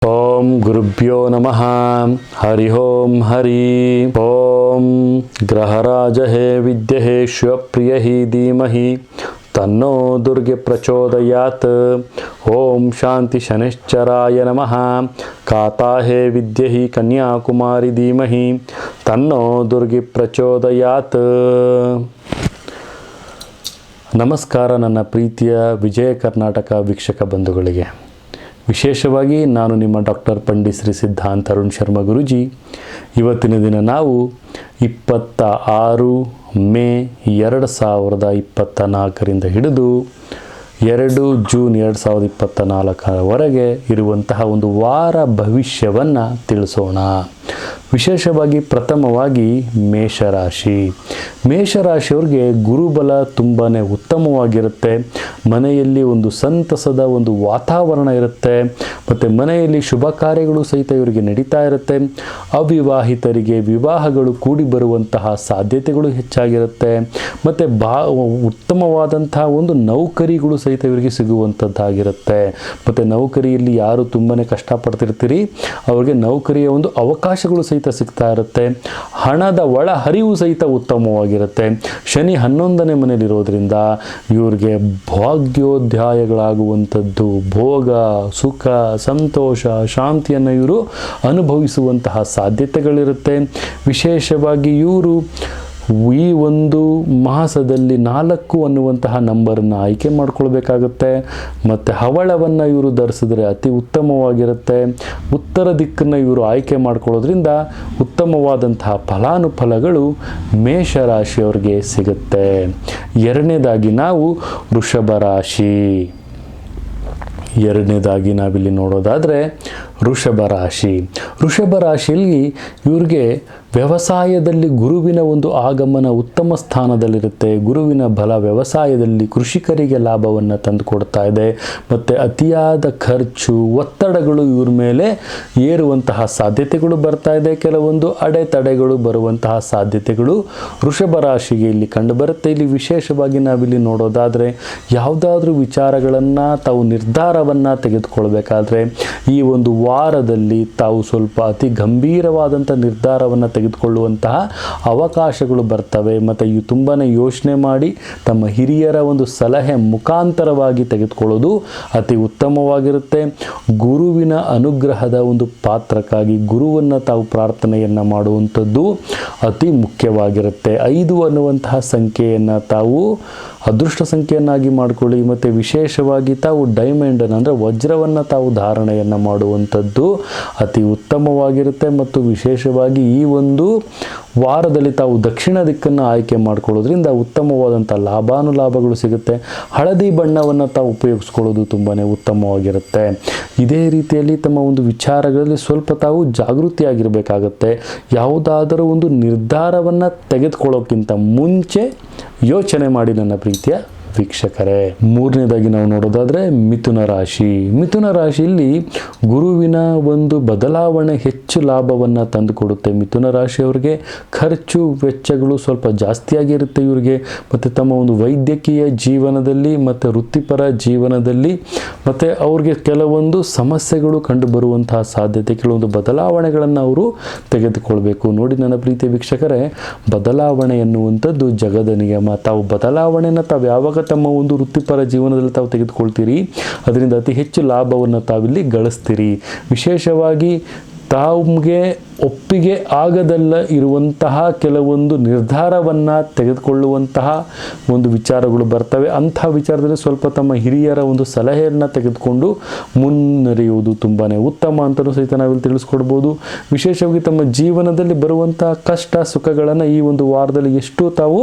ಓಂ ಗುರುಭ್ಯೋ ನಮಃ. ಹರಿ ಓಂ ಹರಿ ಓಂ. ಗ್ರಹರಾಜ ಹೇ ವಿದ್ಯೆ ಹೇ ಶಿವಪ್ರಿಯ ಹಿ ಧೀಮಹಿ ತನ್ನೋ ದುರ್ಗೆ ಪ್ರಚೋದಯಾತ್. ಓಂ ಶಾಂತಿ ಶನೈಶ್ಚರಾಯ ನಮಃ. ಕಾತಾ ಹೇ ವಿದ್ಯೆ ಹಿ ಕನ್ಯಾಕುಮಾರಿ ಧೀಮಹಿ ತನ್ನೋ ದುರ್ಗೆ ಪ್ರಚೋದಯಾತ್. ನಮಸ್ಕಾರ ನನ್ನ ಪ್ರೀತಿಯ ವಿಜಯ ಕರ್ನಾಟಕ ವೀಕ್ಷಕ ಬಂಧುಗಳಿಗೆ. ವಿಶೇಷವಾಗಿ ನಾನು ನಿಮ್ಮ ಡಾಕ್ಟರ್ ಪಂಡಿತ್ ಶ್ರೀ ಸಿದ್ಧಾಂತ ಅರುಣ್ ಶರ್ಮಾ ಗುರೂಜಿ. ಇವತ್ತಿನ ದಿನ ನಾವು 26 ಮೇ 2024 ಹಿಡಿದು 2 ಜೂನ್ 2024 ಇರುವಂತಹ ಒಂದು ವಾರ ಭವಿಷ್ಯವನ್ನು ತಿಳಿಸೋಣ. ವಿಶೇಷವಾಗಿ ಪ್ರಥಮವಾಗಿ ಮೇಷರಾಶಿಯವ್ರಿಗೆ ಗುರುಬಲ ತುಂಬಾ ಉತ್ತಮವಾಗಿರುತ್ತೆ. ಮನೆಯಲ್ಲಿ ಒಂದು ಸಂತಸದ ಒಂದು ವಾತಾವರಣ ಇರುತ್ತೆ. ಮತ್ತು ಮನೆಯಲ್ಲಿ ಶುಭ ಕಾರ್ಯಗಳು ಸಹಿತ ಇವರಿಗೆ ನಡೀತಾ ಇರುತ್ತೆ. ಅವಿವಾಹಿತರಿಗೆ ವಿವಾಹಗಳು ಕೂಡಿ ಬರುವಂತಹ ಸಾಧ್ಯತೆಗಳು ಹೆಚ್ಚಾಗಿರುತ್ತೆ. ಮತ್ತು ಉತ್ತಮವಾದಂತಹ ಒಂದು ನೌಕರಿಗಳು ಸಹಿತ ಇವರಿಗೆ ಸಿಗುವಂಥದ್ದಾಗಿರುತ್ತೆ. ಮತ್ತು ನೌಕರಿಯಲ್ಲಿ ಯಾರು ತುಂಬಾ ಕಷ್ಟಪಡ್ತಿರ್ತೀರಿ ಅವರಿಗೆ ನೌಕರಿಯ ಒಂದು ಅವಕಾಶಗಳು ಸಹಿತ ಸಿಗ್ತಾ ಇರುತ್ತೆ. ಹಣದ ಒಳ ಹರಿವು ಸಹಿತ ಉತ್ತಮವಾಗಿರುತ್ತೆ. ಶನಿ 11ನೇ ಮನೆಯಲ್ಲಿರೋದ್ರಿಂದ ಇವ್ರಿಗೆ ಭಾಗ್ಯೋಧ್ಯಾಯಗಳಾಗುವಂಥದ್ದು, ಭೋಗ, ಸುಖ, ಸಂತೋಷ, ಶಾಂತಿಯನ್ನು ಇವರು ಅನುಭವಿಸುವಂತಹ ಸಾಧ್ಯತೆಗಳಿರುತ್ತೆ. ವಿಶೇಷವಾಗಿ ಇವರು ಈ ಒಂದು ಮಾಸದಲ್ಲಿ 4 ಅನ್ನುವಂತಹ ನಂಬರನ್ನು ಆಯ್ಕೆ ಮಾಡ್ಕೊಳ್ಬೇಕಾಗುತ್ತೆ. ಮತ್ತು ಹವಳವನ್ನು ಇವರು ಧರಿಸಿದ್ರೆ ಅತಿ ಉತ್ತಮವಾಗಿರುತ್ತೆ. ಉತ್ತರ ದಿಕ್ಕನ್ನು ಇವರು ಆಯ್ಕೆ ಮಾಡ್ಕೊಳ್ಳೋದ್ರಿಂದ ಉತ್ತಮವಾದಂತಹ ಫಲಾನುಫಲಗಳು ಮೇಷರಾಶಿಯವರಿಗೆ ಸಿಗುತ್ತೆ. ಎರಡನೇದಾಗಿ ನಾವು ಎರಡನೇದಾಗಿ ನಾವಿಲ್ಲಿ ನೋಡೋದಾದರೆ ವೃಷಭ ರಾಶಿಯಲ್ಲಿ ಇವ್ರಿಗೆ ವ್ಯವಸಾಯದಲ್ಲಿ ಗುರುವಿನ ಒಂದು ಆಗಮನ ಉತ್ತಮ ಸ್ಥಾನದಲ್ಲಿರುತ್ತೆ. ಗುರುವಿನ ಬಲ ವ್ಯವಸಾಯದಲ್ಲಿ ಕೃಷಿಕರಿಗೆ ಲಾಭವನ್ನು ತಂದು ಕೊಡ್ತಾ ಇದೆ. ಮತ್ತು ಅತಿಯಾದ ಖರ್ಚು, ಒತ್ತಡಗಳು ಇವ್ರ ಮೇಲೆ ಏರುವಂತಹ ಸಾಧ್ಯತೆಗಳು ಬರ್ತಾ ಇದೆ. ಕೆಲವೊಂದು ಅಡೆತಡೆಗಳು ಬರುವಂತಹ ಸಾಧ್ಯತೆಗಳು ವೃಷಭ ರಾಶಿಗೆ ಇಲ್ಲಿ ಕಂಡುಬರುತ್ತೆ. ಇಲ್ಲಿ ವಿಶೇಷವಾಗಿ ನಾವಿಲ್ಲಿ ನೋಡೋದಾದರೆ ಯಾವುದಾದ್ರೂ ವಿಚಾರಗಳನ್ನು ತಾವು ನಿರ್ಧಾರವನ್ನು ತೆಗೆದುಕೊಳ್ಬೇಕಾದ್ರೆ ಈ ಒಂದು ವಾರದಲ್ಲಿ ತಾವು ಸ್ವಲ್ಪ ಅತಿ ಗಂಭೀರವಾದಂಥ ನಿರ್ಧಾರವನ್ನು ತೆಗೆದುಕೊಳ್ಳುವಂತಹ ಅವಕಾಶಗಳು ಬರ್ತವೆ. ಮತ್ತು ಇವು ತುಂಬಾ ಯೋಚನೆ ಮಾಡಿ ತಮ್ಮ ಹಿರಿಯರ ಒಂದು ಸಲಹೆ ಮುಖಾಂತರವಾಗಿ ತೆಗೆದುಕೊಳ್ಳೋದು ಅತಿ ಉತ್ತಮವಾಗಿರುತ್ತೆ. ಗುರುವಿನ ಅನುಗ್ರಹದ ಒಂದು ಪಾತ್ರಕ್ಕಾಗಿ ಗುರುವನ್ನು ತಾವು ಪ್ರಾರ್ಥನೆಯನ್ನು ಮಾಡುವಂಥದ್ದು ಅತಿ ಮುಖ್ಯವಾಗಿರುತ್ತೆ. 5 ಅನ್ನುವಂತಹ ಸಂಖ್ಯೆಯನ್ನು ತಾವು ಅದೃಷ್ಟ ಸಂಖ್ಯೆಯನ್ನಾಗಿ ಮಾಡಿಕೊಳ್ಳಿ. ಮತ್ತು ವಿಶೇಷವಾಗಿ ತಾವು ಡೈಮಂಡನ್ನು ಅಂದರೆ ವಜ್ರವನ್ನು ತಾವು ಧಾರಣೆಯನ್ನು ಮಾಡುವಂಥದ್ದು ಅತಿ ಉತ್ತಮವಾಗಿರುತ್ತೆ. ಮತ್ತು ವಿಶೇಷವಾಗಿ ಈ ಒಂದು ವಾರದಲ್ಲಿ ತಾವು ದಕ್ಷಿಣ ದಿಕ್ಕನ್ನು ಆಯ್ಕೆ ಮಾಡಿಕೊಳ್ಳೋದ್ರಿಂದ ಉತ್ತಮವಾದಂಥ ಲಾಭಾನುಲಾಭಗಳು ಸಿಗುತ್ತೆ. ಹಳದಿ ಬಣ್ಣವನ್ನು ತಾವು ಉಪಯೋಗಿಸ್ಕೊಳ್ಳೋದು ತುಂಬಾ ಉತ್ತಮವಾಗಿರುತ್ತೆ. ಇದೇ ರೀತಿಯಲ್ಲಿ ತಮ್ಮ ಒಂದು ವಿಚಾರಗಳಲ್ಲಿ ಸ್ವಲ್ಪ ತಾವು ಜಾಗೃತಿಯಾಗಿರಬೇಕಾಗತ್ತೆ. ಯಾವುದಾದರೂ ಒಂದು ನಿರ್ಧಾರವನ್ನು ತೆಗೆದುಕೊಳ್ಳೋಕ್ಕಿಂತ ಮುಂಚೆ ಯೋಚನೆ ಮಾಡಿ ನನ್ನ ಪ್ರೀತಿಯ ವೀಕ್ಷಕರೇ. ಮೂರನೇದಾಗಿ ನಾವು ನೋಡೋದಾದರೆ ಮಿಥುನ ರಾಶಿಯಲ್ಲಿ ಗುರುವಿನ ಒಂದು ಬದಲಾವಣೆ ಹೆಚ್ಚು ಲಾಭವನ್ನು ತಂದುಕೊಡುತ್ತೆ. ಮಿಥುನ ರಾಶಿಯವರಿಗೆ ಖರ್ಚು ವೆಚ್ಚಗಳು ಸ್ವಲ್ಪ ಜಾಸ್ತಿಯಾಗಿರುತ್ತೆ ಇವರಿಗೆ. ಮತ್ತು ತಮ್ಮ ಒಂದು ವೈದ್ಯಕೀಯ ಜೀವನದಲ್ಲಿ ಮತ್ತು ವೃತ್ತಿಪರ ಜೀವನದಲ್ಲಿ ಮತ್ತು ಅವ್ರಿಗೆ ಕೆಲವೊಂದು ಸಮಸ್ಯೆಗಳು ಕಂಡುಬರುವಂತಹ ಸಾಧ್ಯತೆ, ಕೆಲವೊಂದು ಬದಲಾವಣೆಗಳನ್ನು ಅವರು ತೆಗೆದುಕೊಳ್ಬೇಕು. ನೋಡಿ ನನ್ನ ಪ್ರೀತಿಯ ವೀಕ್ಷಕರೇ, ಬದಲಾವಣೆ ಎನ್ನುವಂಥದ್ದು ಜಗದ ನಿಯಮ. ತಾವು ಬದಲಾವಣೆಯನ್ನು ತಾವು ಯಾವಾಗ ತಮ್ಮ ಒಂದು ವೃತ್ತಿಪರ ಜೀವನದಲ್ಲಿ ತಾವು ತೆಗೆದುಕೊಳ್ತೀರಿ ಅದರಿಂದ ಅತಿ ಹೆಚ್ಚು ಲಾಭವನ್ನು ತಾವಿಲ್ಲಿ ಗಳಿಸ್ತೀರಿ. ವಿಶೇಷವಾಗಿ ತಮಗೆ ಒಪ್ಪಿಗೆ ಆಗದಲ್ಲ ಇರುವಂತಹ ಕೆಲವೊಂದು ನಿರ್ಧಾರವನ್ನು ತೆಗೆದುಕೊಳ್ಳುವಂತಹ ಒಂದು ವಿಚಾರಗಳು ಬರ್ತವೆ. ಅಂಥ ವಿಚಾರದಲ್ಲಿ ಸ್ವಲ್ಪ ತಮ್ಮ ಹಿರಿಯರ ಒಂದು ಸಲಹೆಯನ್ನು ತೆಗೆದುಕೊಂಡು ಮುನ್ನಡೆಯುವುದು ತುಂಬಾ ಉತ್ತಮ ಅಂತಲೂ ಸಹಿತ ನಾವಿಲ್ಲಿ ತಿಳಿಸ್ಕೊಡ್ಬೋದು. ವಿಶೇಷವಾಗಿ ತಮ್ಮ ಜೀವನದಲ್ಲಿ ಬರುವಂತಹ ಕಷ್ಟ ಸುಖಗಳನ್ನು ಈ ಒಂದು ವಾರದಲ್ಲಿ ಎಷ್ಟು ತಾವು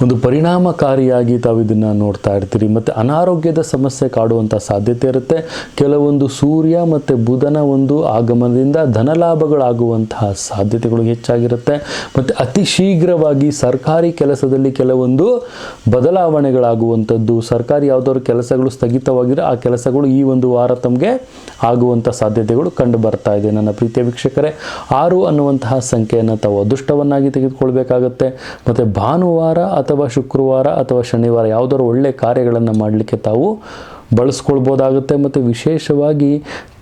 ಒಂದು ಪರಿಣಾಮಕಾರಿಯಾಗಿ ತಾವು ಇದನ್ನು ನೋಡ್ತಾ ಇರ್ತೀರಿ. ಮತ್ತು ಅನಾರೋಗ್ಯದ ಸಮಸ್ಯೆ ಕಾಡುವಂಥ ಸಾಧ್ಯತೆ ಇರುತ್ತೆ. ಕೆಲವೊಂದು ಸೂರ್ಯ ಮತ್ತು ಬುಧನ ಒಂದು ಆಗಮನದಿಂದ ಧನಲಾಭಗಳಾಗುವಂತಹ ಸಾಧ್ಯತೆಗಳು ಹೆಚ್ಚಾಗಿರುತ್ತೆ. ಮತ್ತು ಅತಿ ಶೀಘ್ರವಾಗಿ ಸರ್ಕಾರಿ ಕೆಲಸದಲ್ಲಿ ಕೆಲವೊಂದು ಬದಲಾವಣೆಗಳಾಗುವಂಥದ್ದು, ಸರ್ಕಾರಿ ಯಾವುದಾದ್ರು ಕೆಲಸಗಳು ಸ್ಥಗಿತವಾಗಿರೋ ಆ ಕೆಲಸಗಳು ಈ ಒಂದು ವಾರ ತಮಗೆ ಆಗುವಂಥ ಸಾಧ್ಯತೆಗಳು ಕಂಡು ಬರ್ತಾ ಇದೆ. ನನ್ನ ಪ್ರೀತಿಯ ವೀಕ್ಷಕರೇ, 6 ಅನ್ನುವಂತಹ ಸಂಖ್ಯೆಯನ್ನು ತಾವು ಅದೃಷ್ಟವನ್ನಾಗಿ ತೆಗೆದುಕೊಳ್ಬೇಕಾಗತ್ತೆ. ಮತ್ತು ಭಾನುವಾರ ಅಥವಾ ಶುಕ್ರವಾರ ಅಥವಾ ಶನಿವಾರ ಯಾವುದಾದ್ರು ಒಳ್ಳೆಯ ಕಾರ್ಯಗಳನ್ನು ಮಾಡಲಿಕ್ಕೆ ತಾವು ಬಳಸ್ಕೊಳ್ಬೋದಾಗುತ್ತೆ. ಮತ್ತು ವಿಶೇಷವಾಗಿ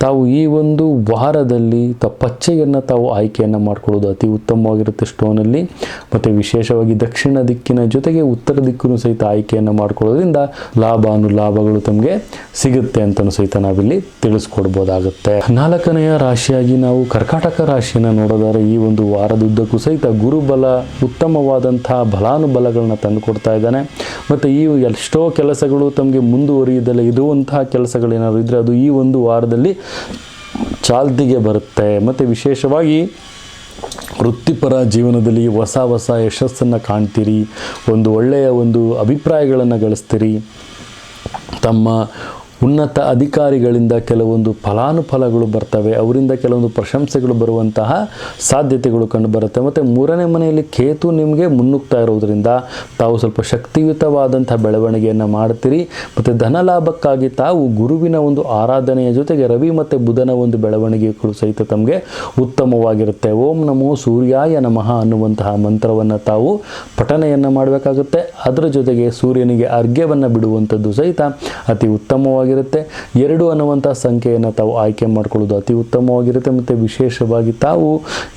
ತಾವು ಈ ಒಂದು ವಾರದಲ್ಲಿ ಪಚ್ಚೆಯನ್ನು ತಾವು ಆಯ್ಕೆಯನ್ನು ಮಾಡ್ಕೊಳ್ಳೋದು ಅತಿ ಉತ್ತಮವಾಗಿರುತ್ತೆ ಸ್ಟೋನಲ್ಲಿ. ಮತ್ತು ವಿಶೇಷವಾಗಿ ದಕ್ಷಿಣ ದಿಕ್ಕಿನ ಜೊತೆಗೆ ಉತ್ತರ ದಿಕ್ಕನ್ನು ಸಹಿತ ಆಯ್ಕೆಯನ್ನು ಮಾಡ್ಕೊಳ್ಳೋದ್ರಿಂದ ಲಾಭಗಳು ತಮಗೆ ಸಿಗುತ್ತೆ ಅಂತಲೂ ಸಹಿತ ನಾವಿಲ್ಲಿ ತಿಳಿಸ್ಕೊಡ್ಬೋದಾಗುತ್ತೆ. 4ನೆಯ ರಾಶಿಯಾಗಿ ನಾವು ಕರ್ಕಾಟಕ ರಾಶಿಯನ್ನು ನೋಡೋದಾದ್ರೆ ಈ ಒಂದು ವಾರದುದ್ದಕ್ಕೂ ಸಹಿತ ಗುರುಬಲ ಉತ್ತಮವಾದಂತಹ ಫಲಾನುಬಲಗಳನ್ನ ತಂದು ಕೊಡ್ತಾ ಇದ್ದಾನೆ. ಮತ್ತು ಈ ಎಷ್ಟೋ ಕೆಲಸಗಳು ತಮಗೆ ಮುಂದುವರಿಯದಲ್ಲೇ ಇರುವಂತಹ ಕೆಲಸಗಳೇನಾದ್ರು ಇದ್ದರೆ ಅದು ಈ ಒಂದು ವಾರದಲ್ಲಿ ಚಾಲ್ತಿಗೆ ಬರುತ್ತೆ. ಮತ್ತು ವಿಶೇಷವಾಗಿ ವೃತ್ತಿಪರ ಜೀವನದಲ್ಲಿ ಹೊಸ ಯಶಸ್ಸನ್ನು ಕಾಣ್ತೀರಿ, ಒಂದು ಒಳ್ಳೆಯ ಒಂದು ಅಭಿಪ್ರಾಯಗಳನ್ನು ಗಳಿಸ್ತೀರಿ. ತಮ್ಮ ಉನ್ನತ ಅಧಿಕಾರಿಗಳಿಂದ ಕೆಲವೊಂದು ಫಲಾನುಫಲಗಳು ಬರ್ತವೆ, ಅವರಿಂದ ಕೆಲವೊಂದು ಪ್ರಶಂಸೆಗಳು ಬರುವಂತಹ ಸಾಧ್ಯತೆಗಳು ಕಂಡುಬರುತ್ತೆ. ಮತ್ತು 3ನೇ ಮನೆಯಲ್ಲಿ ಕೇತು ನಿಮಗೆ ಮುನ್ನುಗ್ತಾ ಇರೋದರಿಂದ ತಾವು ಸ್ವಲ್ಪ ಶಕ್ತಿಯುತವಾದಂಥ ಬೆಳವಣಿಗೆಯನ್ನು ಮಾಡ್ತೀರಿ. ಮತ್ತು ಧನಲಾಭಕ್ಕಾಗಿ ತಾವು ಗುರುವಿನ ಒಂದು ಆರಾಧನೆಯ ಜೊತೆಗೆ ರವಿ ಮತ್ತು ಬುಧನ ಒಂದು ಬೆಳವಣಿಗೆಗಳು ಸಹಿತ ತಮಗೆ ಉತ್ತಮವಾಗಿರುತ್ತೆ. ಓಂ ನಮೋ ಸೂರ್ಯಾಯ ನಮಃ ಅನ್ನುವಂತಹ ಮಂತ್ರವನ್ನು ತಾವು ಪಠನೆಯನ್ನು ಮಾಡಬೇಕಾಗುತ್ತೆ. ಅದರ ಜೊತೆಗೆ ಸೂರ್ಯನಿಗೆ ಅರ್ಘ್ಯವನ್ನು ಬಿಡುವಂಥದ್ದು ಸಹಿತ ಅತಿ ಉತ್ತಮವಾಗಿ 2 ಅನ್ನುವಂಥ ಸಂಖ್ಯೆಯನ್ನು ತಾವು ಆಯ್ಕೆ ಮಾಡಿಕೊಳ್ಳೋದು ಅತಿ ಉತ್ತಮವಾಗಿರುತ್ತೆ. ಮತ್ತು ವಿಶೇಷವಾಗಿ ತಾವು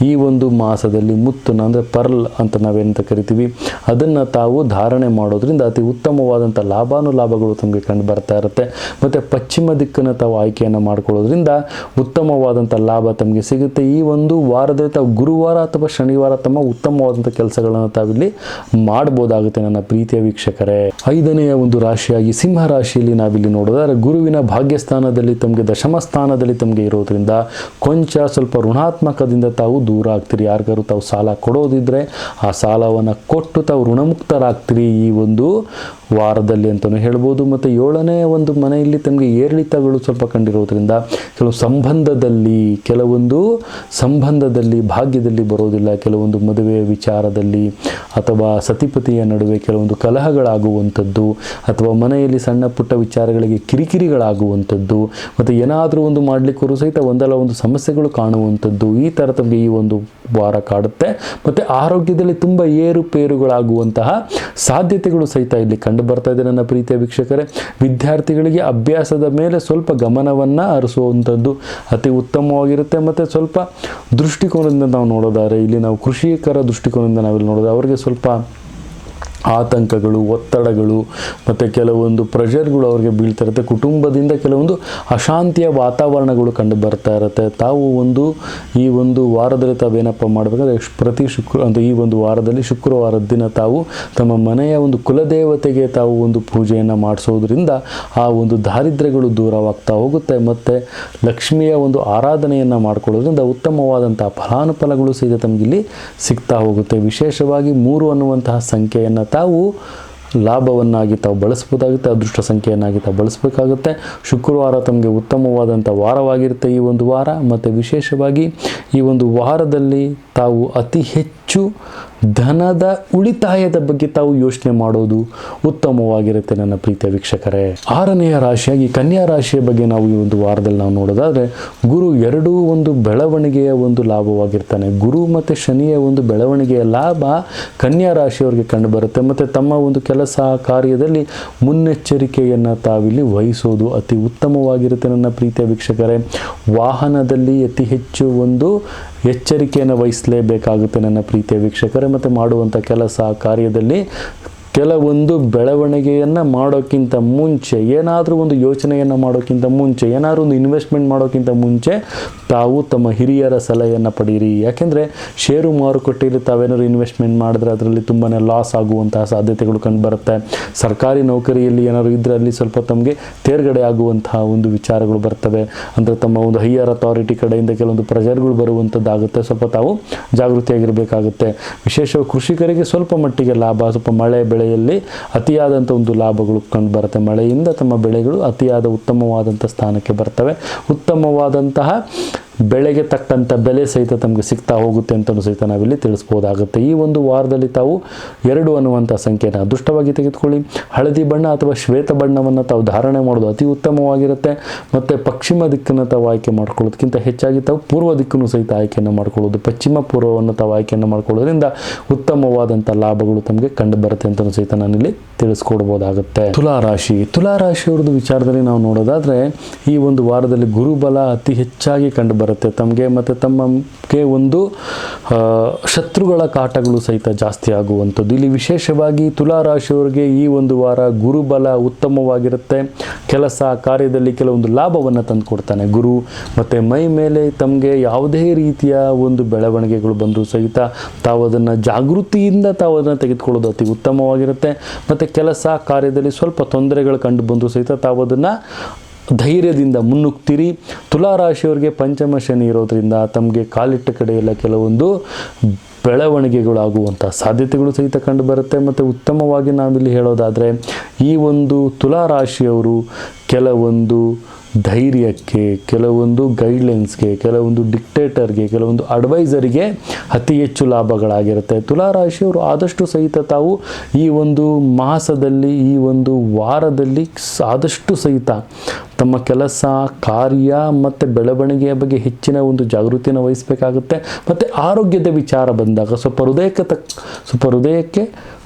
ಈ ಒಂದು ಮಾಸದಲ್ಲಿ ಮುತ್ತನ್ನು ಅಂದರೆ ಪರ್ಲ್ ಅಂತ ನಾವೇನಂತ ಕರಿತೀವಿ ಅದನ್ನು ತಾವು ಧಾರಣೆ ಮಾಡೋದ್ರಿಂದ ಅತಿ ಉತ್ತಮವಾದಂಥ ಲಾಭಗಳು ತಮಗೆ ಕಂಡು ಬರ್ತಾ ಇರುತ್ತೆ. ಮತ್ತು ಪಶ್ಚಿಮ ದಿಕ್ಕನ್ನು ತಾವು ಆಯ್ಕೆಯನ್ನು ಮಾಡ್ಕೊಳ್ಳೋದ್ರಿಂದ ಉತ್ತಮವಾದಂಥ ಲಾಭ ತಮಗೆ ಸಿಗುತ್ತೆ. ಈ ಒಂದು ವಾರದಲ್ಲಿ ತಾವು ಗುರುವಾರ ಅಥವಾ ಶನಿವಾರ ತಮ್ಮ ಉತ್ತಮವಾದಂಥ ಕೆಲಸಗಳನ್ನು ತಾವಿಲ್ಲಿ ಮಾಡ್ಬೋದಾಗುತ್ತೆ ನನ್ನ ಪ್ರೀತಿಯ ವೀಕ್ಷಕರೇ. 5ನೆಯ ಒಂದು ರಾಶಿಯಾಗಿ ಸಿಂಹ ರಾಶಿಯಲ್ಲಿ ನಾವಿಲ್ಲಿ ನೋಡೋದಾದ್ರೆ ಗುರುವಿನ ಭಾಗ್ಯಸ್ಥಾನದಲ್ಲಿ ತಮಗೆ ದಶಮ ಸ್ಥಾನದಲ್ಲಿ ತಮಗೆ ಇರೋದ್ರಿಂದ ಸ್ವಲ್ಪ ಋಣಾತ್ಮಕದಿಂದ ತಾವು ದೂರ ಆಗ್ತೀರಿ. ಯಾರಿಗಾರು ತಾವು ಸಾಲ ಕೊಡೋದಿದ್ರೆ ಆ ಸಾಲವನ್ನು ಕೊಟ್ಟು ತಾವು ಋಣಮುಕ್ತರಾಗ್ತೀರಿ ಈ ಒಂದು ವಾರದಲ್ಲಿ ಅಂತಲೂ ಹೇಳ್ಬೋದು. ಮತ್ತು 7ನೇ ಒಂದು ಮನೆಯಲ್ಲಿ ತಮಗೆ ಏರಿಳಿತಗಳು ಸ್ವಲ್ಪ ಕಂಡಿರೋದ್ರಿಂದ ಕೆಲವೊಂದು ಸಂಬಂಧದಲ್ಲಿ ಭಾಗ್ಯದಲ್ಲಿ ಬರೋದಿಲ್ಲ. ಕೆಲವೊಂದು ಮದುವೆ ವಿಚಾರದಲ್ಲಿ ಅಥವಾ ಸತಿಪತಿಯ ನಡುವೆ ಕೆಲವೊಂದು ಕಲಹಗಳಾಗುವಂಥದ್ದು ಅಥವಾ ಮನೆಯಲ್ಲಿ ಸಣ್ಣ ಪುಟ್ಟ ವಿಚಾರಗಳಿಗೆ ಕಿರಿಕಿರಿಗಳಾಗುವಂಥದ್ದು ಮತ್ತು ಏನಾದರೂ ಒಂದು ಮಾಡಲಿಕ್ಕೂ ಸಹಿತ ಒಂದಲ್ಲ ಒಂದು ಸಮಸ್ಯೆಗಳು ಕಾಣುವಂಥದ್ದು ಈ ಥರ ತಮಗೆ ಈ ಒಂದು ವಾರ ಕಾಡುತ್ತೆ. ಮತ್ತು ಆರೋಗ್ಯದಲ್ಲಿ ತುಂಬ ಏರುಪೇರುಗಳಾಗುವಂತಹ ಸಾಧ್ಯತೆಗಳು ಸಹಿತ ಇಲ್ಲಿ ಕಂಡು ಬರ್ತಾ ಇದೆ ನನ್ನ ಪ್ರೀತಿಯ ವೀಕ್ಷಕರೇ. ವಿದ್ಯಾರ್ಥಿಗಳಿಗೆ ಅಭ್ಯಾಸದ ಮೇಲೆ ಸ್ವಲ್ಪ ಗಮನವನ್ನು ಹರಿಸುವಂಥದ್ದು ಅತಿ ಉತ್ತಮವಾಗಿರುತ್ತೆ. ಮತ್ತು ಸ್ವಲ್ಪ ದೃಷ್ಟಿಕೋನದಿಂದ ನಾವು ನೋಡೋದಾದ್ರೆ ಇಲ್ಲಿ ನಾವು ಕೃಷಿಕರ ದೃಷ್ಟಿಕೋನದಿಂದ ನಾವಿಲ್ಲಿ ನೋಡೋದು ಅವರಿಗೆ ಸ್ವಲ್ಪ ಆತಂಕಗಳು, ಒತ್ತಡಗಳು ಮತ್ತು ಕೆಲವೊಂದು ಪ್ರೆಷರ್ಗಳು ಅವ್ರಿಗೆ ಬೀಳ್ತಾ ಇರುತ್ತೆ. ಕುಟುಂಬದಿಂದ ಕೆಲವೊಂದು ಅಶಾಂತಿಯ ವಾತಾವರಣಗಳು ಕಂಡು ಬರ್ತಾ ಇರುತ್ತೆ. ತಾವು ಈ ಒಂದು ವಾರದಲ್ಲಿ ತಾವೇನಪ್ಪ ಮಾಡಬೇಕಾದ್ರೆ ಈ ಒಂದು ವಾರದಲ್ಲಿ ಶುಕ್ರವಾರದ ದಿನ ತಾವು ತಮ್ಮ ಮನೆಯ ಒಂದು ಕುಲದೇವತೆಗೆ ತಾವು ಒಂದು ಪೂಜೆಯನ್ನು ಮಾಡಿಸೋದ್ರಿಂದ ಆ ಒಂದು ದಾರಿದ್ರ್ಯಗಳು ದೂರವಾಗ್ತಾ ಹೋಗುತ್ತೆ. ಮತ್ತು ಲಕ್ಷ್ಮಿಯ ಒಂದು ಆರಾಧನೆಯನ್ನು ಮಾಡ್ಕೊಳ್ಳೋದ್ರಿಂದ ಉತ್ತಮವಾದಂಥ ಫಲಾನುಫಲಗಳು ಸಹಿತ ತಮಗಿಲ್ಲಿ ಸಿಗ್ತಾ ಹೋಗುತ್ತೆ. ವಿಶೇಷವಾಗಿ 3 ಅನ್ನುವಂತಹ ಸಂಖ್ಯೆಯನ್ನು ತಾವು ಲಾಭವನ್ನಾಗಿ ತಾವು ಬಳಸ್ಬೋದಾಗುತ್ತೆ, ಅದೃಷ್ಟ ಸಂಖ್ಯೆಯನ್ನಾಗಿ ತಾವು ಬಳಸಬೇಕಾಗುತ್ತೆ. ಶುಕ್ರವಾರ ತಮಗೆ ಉತ್ತಮವಾದಂಥ ವಾರವಾಗಿರುತ್ತೆ ಈ ಒಂದು ವಾರ. ಮತ್ತು ವಿಶೇಷವಾಗಿ ಈ ಒಂದು ವಾರದಲ್ಲಿ ತಾವು ಅತಿ ಹೆಚ್ಚು ಧನದ ಉಳಿತಾಯದ ಬಗ್ಗೆ ತಾವು ಯೋಚನೆ ಮಾಡೋದು ಉತ್ತಮವಾಗಿರುತ್ತೆ ನನ್ನ ಪ್ರೀತಿಯ ವೀಕ್ಷಕರೇ. 6ನೆಯ ರಾಶಿಯಾಗಿ ಕನ್ಯಾ ರಾಶಿಯ ಬಗ್ಗೆ ನಾವು ಈ ಒಂದು ವಾರದಲ್ಲಿ ನಾವು ನೋಡೋದಾದರೆ ಗುರು ಎರಡೂ ಒಂದು ಬೆಳವಣಿಗೆಯ ಒಂದು ಲಾಭವಾಗಿರ್ತಾನೆ. ಗುರು ಮತ್ತು ಶನಿಯ ಒಂದು ಬೆಳವಣಿಗೆಯ ಲಾಭ ಕನ್ಯಾ ರಾಶಿಯವರಿಗೆ ಕಂಡುಬರುತ್ತೆ. ಮತ್ತು ತಮ್ಮ ಒಂದು ಕೆಲಸ ಕಾರ್ಯದಲ್ಲಿ ಮುನ್ನೆಚ್ಚರಿಕೆಯನ್ನು ತಾವಿಲ್ಲಿ ವಹಿಸೋದು ಅತಿ ಉತ್ತಮವಾಗಿರುತ್ತೆ ನನ್ನ ಪ್ರೀತಿಯ ವೀಕ್ಷಕರೇ. ವಾಹನದಲ್ಲಿ ಅತಿ ಹೆಚ್ಚು ಒಂದು ಎಚ್ಚರಿಕೆಯನ್ನು ವಹಿಸಲೇಬೇಕಾಗುತ್ತೆ ನನ್ನ ಪ್ರೀತಿಯ ವೀಕ್ಷಕರೇ. ಮತ್ತು ಮಾಡುವಂಥ ಕೆಲಸ ಕಾರ್ಯದಲ್ಲಿ ಕೆಲವೊಂದು ಬೆಳವಣಿಗೆಯನ್ನು ಮಾಡೋಕ್ಕಿಂತ ಮುಂಚೆ, ಏನಾದರೂ ಒಂದು ಯೋಚನೆಯನ್ನು ಮಾಡೋಕ್ಕಿಂತ ಮುಂಚೆ, ಏನಾದರೂ ಒಂದು ಇನ್ವೆಸ್ಟ್ಮೆಂಟ್ ಮಾಡೋಕ್ಕಿಂತ ಮುಂಚೆ ತಾವು ತಮ್ಮ ಹಿರಿಯರ ಸಲಹೆಯನ್ನು ಪಡೀರಿ. ಯಾಕೆಂದರೆ ಷೇರು ಮಾರುಕಟ್ಟೆಯಲ್ಲಿ ತಾವೇನಾದ್ರು ಇನ್ವೆಸ್ಟ್ಮೆಂಟ್ ಮಾಡಿದ್ರೆ ಅದರಲ್ಲಿ ತುಂಬಾ ಲಾಸ್ ಆಗುವಂತಹ ಸಾಧ್ಯತೆಗಳು ಕಂಡುಬರುತ್ತೆ. ಸರ್ಕಾರಿ ನೌಕರಿಯಲ್ಲಿ ಏನಾದರೂ ಇದ್ದರೆ ಅಲ್ಲಿ ಸ್ವಲ್ಪ ತಮಗೆ ತೇರ್ಗಡೆ ಆಗುವಂತಹ ಒಂದು ವಿಚಾರಗಳು ಬರ್ತವೆ. ಅಂದರೆ ತಮ್ಮ ಒಂದು ಹೈಯರ್ ಅಥಾರಿಟಿ ಕಡೆಯಿಂದ ಕೆಲವೊಂದು ಪ್ರೆಷರ್ಗಳು ಬರುವಂಥದ್ದಾಗುತ್ತೆ. ಸ್ವಲ್ಪ ತಾವು ಜಾಗೃತಿಯಾಗಿರಬೇಕಾಗುತ್ತೆ. ವಿಶೇಷವಾಗಿ ಕೃಷಿಕರಿಗೆ ಸ್ವಲ್ಪ ಮಟ್ಟಿಗೆ ಲಾಭ, ಸ್ವಲ್ಪ ಮಳೆ ಬೆಳೆಯಲ್ಲಿ ಅತಿಯಾದಂಥ ಒಂದು ಲಾಭಗಳು ಕಂಡು ಬರುತ್ತೆ. ಮಳೆಯಿಂದ ತಮ್ಮ ಬೆಳೆಗಳು ಅತಿಯಾದ ಉತ್ತಮವಾದಂಥ ಸ್ಥಾನಕ್ಕೆ ಬರ್ತವೆ. ಉತ್ತಮವಾದಂತಹ ಬೆಳೆಗೆ ತಕ್ಕಂಥ ಬೆಲೆ ಸಹಿತ ತಮಗೆ ಸಿಗ್ತಾ ಹೋಗುತ್ತೆ ಅಂತಲೂ ಸಹಿತ ನಾವಿಲ್ಲಿ ತಿಳಿಸ್ಬೋದಾಗುತ್ತೆ. ಈ ಒಂದು ವಾರದಲ್ಲಿ ತಾವು 2 ಅನ್ನುವಂಥ ಸಂಖ್ಯೆನ ಅದೃಷ್ಟವಾಗಿ ತೆಗೆದುಕೊಳ್ಳಿ. ಹಳದಿ ಬಣ್ಣ ಅಥವಾ ಶ್ವೇತ ಬಣ್ಣವನ್ನು ತಾವು ಧಾರಣೆ ಮಾಡೋದು ಅತಿ ಉತ್ತಮವಾಗಿರುತ್ತೆ. ಮತ್ತು ಪಶ್ಚಿಮ ದಿಕ್ಕನ್ನು ತಾವು ಆಯ್ಕೆ ಮಾಡ್ಕೊಳ್ಳೋದಕ್ಕಿಂತ ಹೆಚ್ಚಾಗಿ ತಾವು ಪೂರ್ವ ದಿಕ್ಕನ್ನು ಸಹಿತ ಆಯ್ಕೆಯನ್ನು ಮಾಡ್ಕೊಳ್ಳೋದು, ಪಶ್ಚಿಮ ಪೂರ್ವವನ್ನು ತಾವು ಆಯ್ಕೆಯನ್ನು ಮಾಡ್ಕೊಳ್ಳೋದ್ರಿಂದ ಉತ್ತಮವಾದಂಥ ಲಾಭಗಳು ತಮಗೆ ಕಂಡು ಬರುತ್ತೆ ಅಂತಲೂ ಸಹಿತ ನಾನಿಲ್ಲಿ ತಿಳಿಸ್ಕೊಡ್ಬೋದಾಗುತ್ತೆ. ತುಲಾರಾಶಿಯವ್ರದ್ದು ವಿಚಾರದಲ್ಲಿ ನಾವು ನೋಡೋದಾದರೆ ಈ ಒಂದು ವಾರದಲ್ಲಿ ಗುರುಬಲ ಅತಿ ಹೆಚ್ಚಾಗಿ ಕಂಡು ಬರುತ್ತೆ ತಮಗೆ. ಮತ್ತು ತಮಗೆ ಒಂದು ಶತ್ರುಗಳ ಕಾಟಗಳು ಸಹಿತ ಜಾಸ್ತಿ ಆಗುವಂಥದ್ದು. ಇಲ್ಲಿ ವಿಶೇಷವಾಗಿ ತುಲಾರಾಶಿಯವರಿಗೆ ಈ ಒಂದು ವಾರ ಗುರುಬಲ ಉತ್ತಮವಾಗಿರುತ್ತೆ. ಕೆಲಸ ಕಾರ್ಯದಲ್ಲಿ ಕೆಲವೊಂದು ಲಾಭವನ್ನು ತಂದು ಕೊಡ್ತಾನೆ ಗುರು. ಮತ್ತು ಮೈ ಮೇಲೆ ತಮಗೆ ಯಾವುದೇ ರೀತಿಯ ಒಂದು ಬೆಳವಣಿಗೆಗಳು ಬಂದರೂ ಸಹಿತ ತಾವು ಅದನ್ನು ಜಾಗೃತಿಯಿಂದ ತಾವು ಅದನ್ನು ತೆಗೆದುಕೊಳ್ಳೋದು ಅತಿ ಉತ್ತಮವಾಗಿರುತ್ತೆ. ಮತ್ತು ಕೆಲಸ ಕಾರ್ಯದಲ್ಲಿ ಸ್ವಲ್ಪ ತೊಂದರೆಗಳು ಕಂಡು ಬಂದರೂ ಸಹಿತ ತಾವು ಅದನ್ನು ಧೈರ್ಯದಿಂದ ಮುನ್ನುಗ್ತೀರಿ. ತುಲಾರಾಶಿಯವರಿಗೆ ಪಂಚಮ ಶನಿ ಇರೋದರಿಂದ ತಮಗೆ ಕಾಲಿಟ್ಟ ಕಡೆಯೆಲ್ಲ ಕೆಲವೊಂದು ಬೆಳವಣಿಗೆಗಳಾಗುವಂಥ ಸಾಧ್ಯತೆಗಳು ಸಹಿತ ಕಂಡು ಬರುತ್ತೆ. ಮತ್ತು ಉತ್ತಮವಾಗಿ ನಾವಿಲ್ಲಿ ಹೇಳೋದಾದರೆ ಈ ಒಂದು ತುಲಾರಾಶಿಯವರು ಕೆಲವೊಂದು ಧೈರ್ಯಕ್ಕೆ, ಕೆಲವೊಂದು ಗೈಡ್ಲೈನ್ಸ್ಗೆ, ಕೆಲವೊಂದು ಡಿಕ್ಟೇಟರ್ಗೆ, ಕೆಲವೊಂದು ಅಡ್ವೈಸರಿಗೆ ಅತಿ ಹೆಚ್ಚು ಲಾಭಗಳಾಗಿರುತ್ತೆ. ತುಲಾರಾಶಿಯವರು ಆದಷ್ಟು ಸಹಿತ ತಾವು ಈ ಒಂದು ಮಾಸದಲ್ಲಿ, ಈ ಒಂದು ವಾರದಲ್ಲಿ ಆದಷ್ಟು ಸಹಿತ ತಮ್ಮ ಕೆಲಸ ಕಾರ್ಯ ಮತ್ತು ಬೆಳವಣಿಗೆಯ ಬಗ್ಗೆ ಹೆಚ್ಚಿನ ಒಂದು ಜಾಗೃತಿಯನ್ನು ವಹಿಸಬೇಕಾಗುತ್ತೆ. ಮತ್ತು ಆರೋಗ್ಯದ ವಿಚಾರ ಬಂದಾಗ ಸ್ವಲ್ಪ ಹೃದಯಕ್ಕೆ